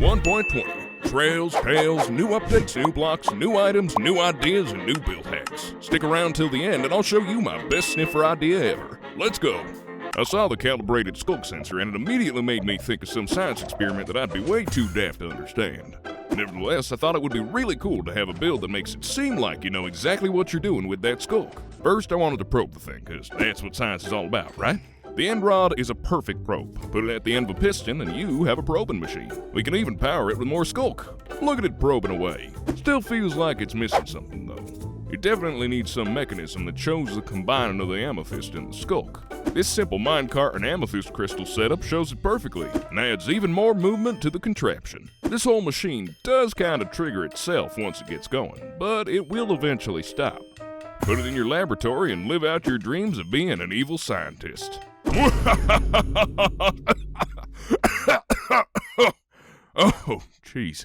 1.20. Trails, tales, new updates, new blocks, new items, new ideas, and new build hacks. Stick around till the end and I'll show you my best sniffer idea ever. Let's go. I saw the calibrated skunk sensor and it immediately made me think of some science experiment that I'd be way too daft to understand. Nevertheless, I thought it would be really cool to have a build that makes it seem like you know exactly what you're doing with that skunk. First, I wanted to probe the thing, because that's what science is all about, right? The end rod is a perfect probe. Put it at the end of a piston and you have a probing machine. We can even power it with more skunk. Look at it probing away. Still feels like it's missing something though. It definitely needs some mechanism that shows the combining of the amethyst and the skunk. This simple minecart and amethyst crystal setup shows it perfectly and adds even more movement to the contraption. This whole machine does kind of trigger itself once it gets going, but it will eventually stop. Put it in your laboratory and live out your dreams of being an evil scientist. Oh, jeez.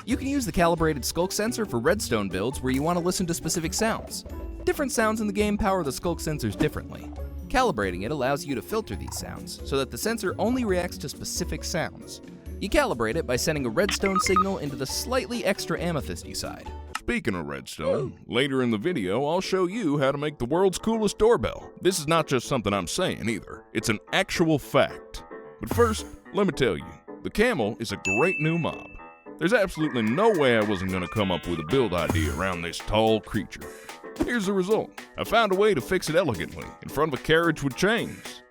You can use the calibrated skulk sensor for redstone builds where you want to listen to specific sounds. Different sounds in the game power the skulk sensors differently. Calibrating it allows you to filter these sounds so that the sensor only reacts to specific sounds. You calibrate it by sending a redstone signal into the slightly extra amethysty side. Speaking of redstone, later in the video I'll show you how to make the world's coolest doorbell. This is not just something I'm saying either, it's an actual fact. But first, let me tell you, the Camel is a great new mob. There's absolutely no way I wasn't going to come up with a build idea around this tall creature. Here's the result. I found a way to fix it elegantly, in front of a carriage with chains.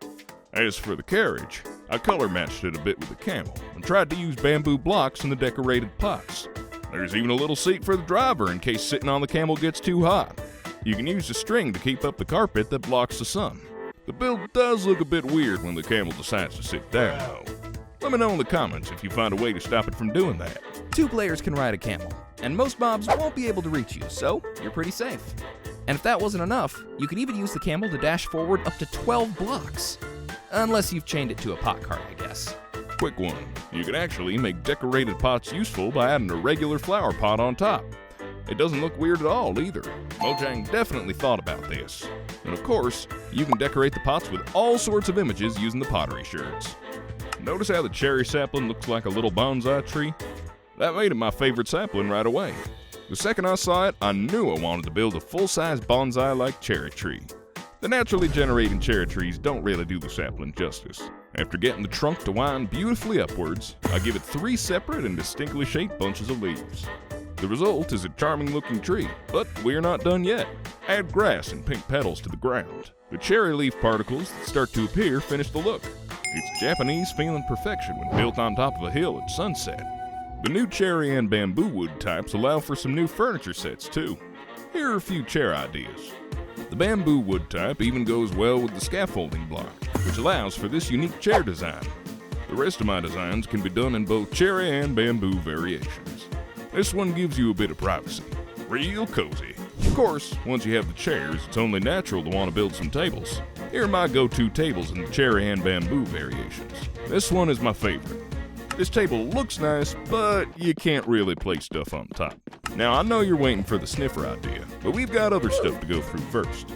As for the carriage, I color matched it a bit with the Camel, and tried to use bamboo blocks in the decorated pots. There's even a little seat for the driver in case sitting on the Camel gets too hot. You can use the string to keep up the carpet that blocks the sun. The build does look a bit weird when the Camel decides to sit down, though. Let me know in the comments if you find a way to stop it from doing that. 2 players can ride a camel, and most mobs won't be able to reach you, so you're pretty safe. And if that wasn't enough, you can even use the camel to dash forward up to 12 blocks. Unless you've chained it to a pot cart, I guess. Quick one, you can actually make decorated pots useful by adding a regular flower pot on top. It doesn't look weird at all either. Mojang definitely thought about this. And of course, you can decorate the pots with all sorts of images using the pottery sherds. Notice how the cherry sapling looks like a little bonsai tree? That made it my favorite sapling right away. The second I saw it, I knew I wanted to build a full-size bonsai-like cherry tree. The naturally generating cherry trees don't really do the sapling justice. After getting the trunk to wind beautifully upwards, I give it 3 separate and distinctly shaped bunches of leaves. The result is a charming looking tree, but we're not done yet. Add grass and pink petals to the ground. The cherry leaf particles that start to appear finish the look. It's Japanese feeling perfection when built on top of a hill at sunset. The new cherry and bamboo wood types allow for some new furniture sets too. Here are a few chair ideas. The bamboo wood type even goes well with the scaffolding block, which allows for this unique chair design. The rest of my designs can be done in both cherry and bamboo variations. This one gives you a bit of privacy. Real cozy. Of course, once you have the chairs, it's only natural to want to build some tables. Here are my go-to tables in the cherry and bamboo variations. This one is my favorite. This table looks nice, but you can't really place stuff on top. Now, I know you're waiting for the sniffer idea, but we've got other stuff to go through first.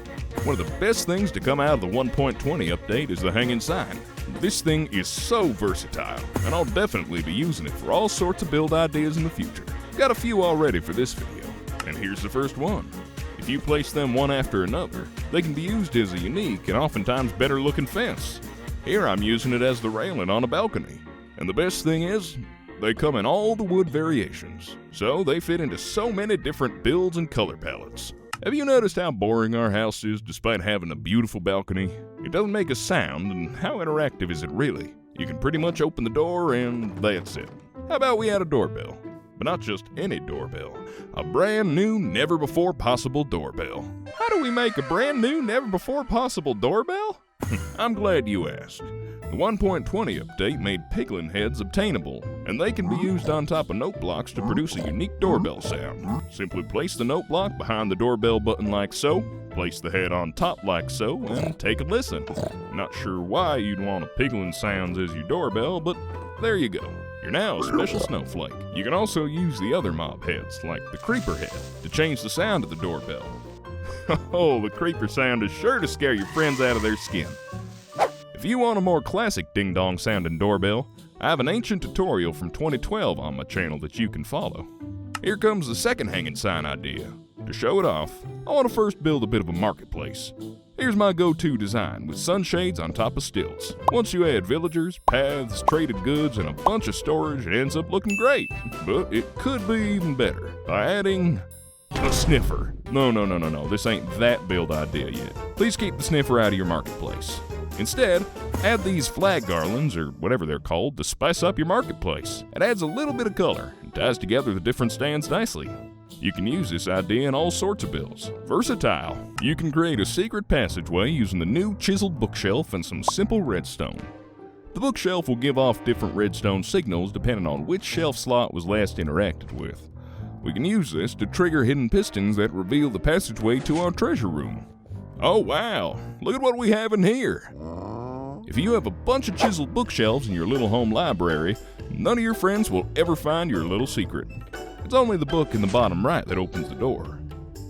One of the best things to come out of the 1.20 update is the hanging sign. This thing is so versatile, and I'll definitely be using it for all sorts of build ideas in the future. Got a few already for this video, and here's the first one. If you place them one after another, they can be used as a unique and oftentimes better looking fence. Here I'm using it as the railing on a balcony. And the best thing is, they come in all the wood variations, so they fit into so many different builds and color palettes. Have you noticed how boring our house is despite having a beautiful balcony? It doesn't make a sound, and how interactive is it really? You can pretty much open the door and that's it. How about we add a doorbell? But not just any doorbell, a brand new, never before possible doorbell. How do we make a brand new, never before possible doorbell? I'm glad you asked. The 1.20 update made piglin heads obtainable, and they can be used on top of note blocks to produce a unique doorbell sound. Simply place the note block behind the doorbell button like so, place the head on top like so, and take a listen. Not sure why you'd want a piglin sounds as your doorbell, but there you go. You're now a special snowflake. You can also use the other mob heads, like the creeper head, to change the sound of the doorbell. Oh, the creeper sound is sure to scare your friends out of their skin. If you want a more classic ding-dong sounding doorbell, I have an ancient tutorial from 2012 on my channel that you can follow. Here comes the second hanging sign idea. To show it off, I want to first build a bit of a marketplace. Here's my go-to design with sunshades on top of stilts. Once you add villagers, paths, traded goods, and a bunch of storage, it ends up looking great. But it could be even better by adding a sniffer. No, this ain't that build idea yet. Please keep the sniffer out of your marketplace. Instead, add these flag garlands, or whatever they're called, to spice up your marketplace. It adds a little bit of color and ties together the different stands nicely. You can use this idea in all sorts of builds. Versatile. You can create a secret passageway using the new chiseled bookshelf and some simple redstone. The bookshelf will give off different redstone signals depending on which shelf slot was last interacted with. We can use this to trigger hidden pistons that reveal the passageway to our treasure room. Oh wow, look at what we have in here. If you have a bunch of chiseled bookshelves in your little home library, none of your friends will ever find your little secret. It's only the book in the bottom right that opens the door.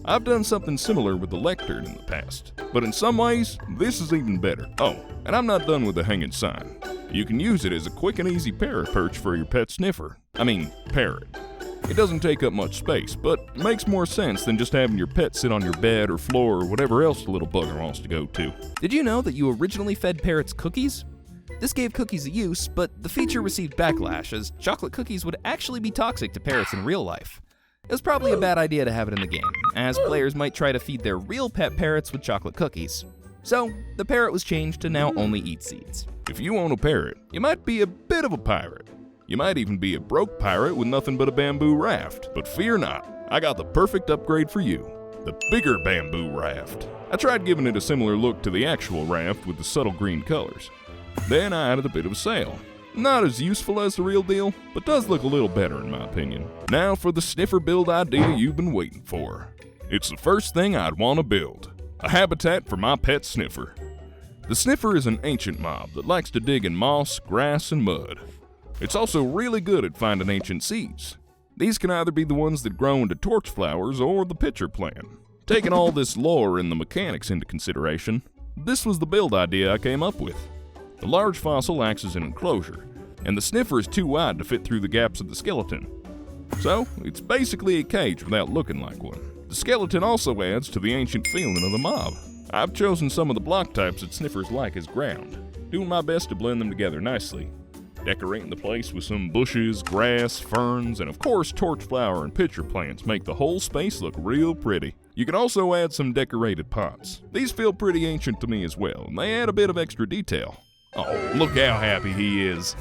I've done something similar with the lectern in the past, but in some ways, this is even better. Oh, and I'm not done with the hanging sign. You can use it as a quick and easy parrot perch for your pet sniffer. Parrot. It doesn't take up much space, but makes more sense than just having your pet sit on your bed or floor or whatever else the little bugger wants to go to. Did you know that you originally fed parrots cookies? This gave cookies a use, but the feature received backlash as chocolate cookies would actually be toxic to parrots in real life. It was probably a bad idea to have it in the game, as players might try to feed their real pet parrots with chocolate cookies. So, the parrot was changed to now only eat seeds. If you own a parrot, you might be a bit of a pirate. You might even be a broke pirate with nothing but a bamboo raft. But fear not, I got the perfect upgrade for you. The bigger bamboo raft. I tried giving it a similar look to the actual raft with the subtle green colors. Then I added a bit of a sail. Not as useful as the real deal, but does look a little better in my opinion. Now for the sniffer build idea you've been waiting for. It's the first thing I'd want to build. A habitat for my pet sniffer. The sniffer is an ancient mob that likes to dig in moss, grass, and mud. It's also really good at finding ancient seeds. These can either be the ones that grow into torch flowers or the pitcher plant. Taking all this lore and the mechanics into consideration, this was the build idea I came up with. The large fossil acts as an enclosure, and the sniffer is too wide to fit through the gaps of the skeleton. So, it's basically a cage without looking like one. The skeleton also adds to the ancient feeling of the mob. I've chosen some of the block types that sniffers like as ground, doing my best to blend them together nicely. Decorating the place with some bushes, grass, ferns, and of course torch flower and pitcher plants make the whole space look real pretty. You can also add some decorated pots. These feel pretty ancient to me as well, and they add a bit of extra detail. Oh, look how happy he is.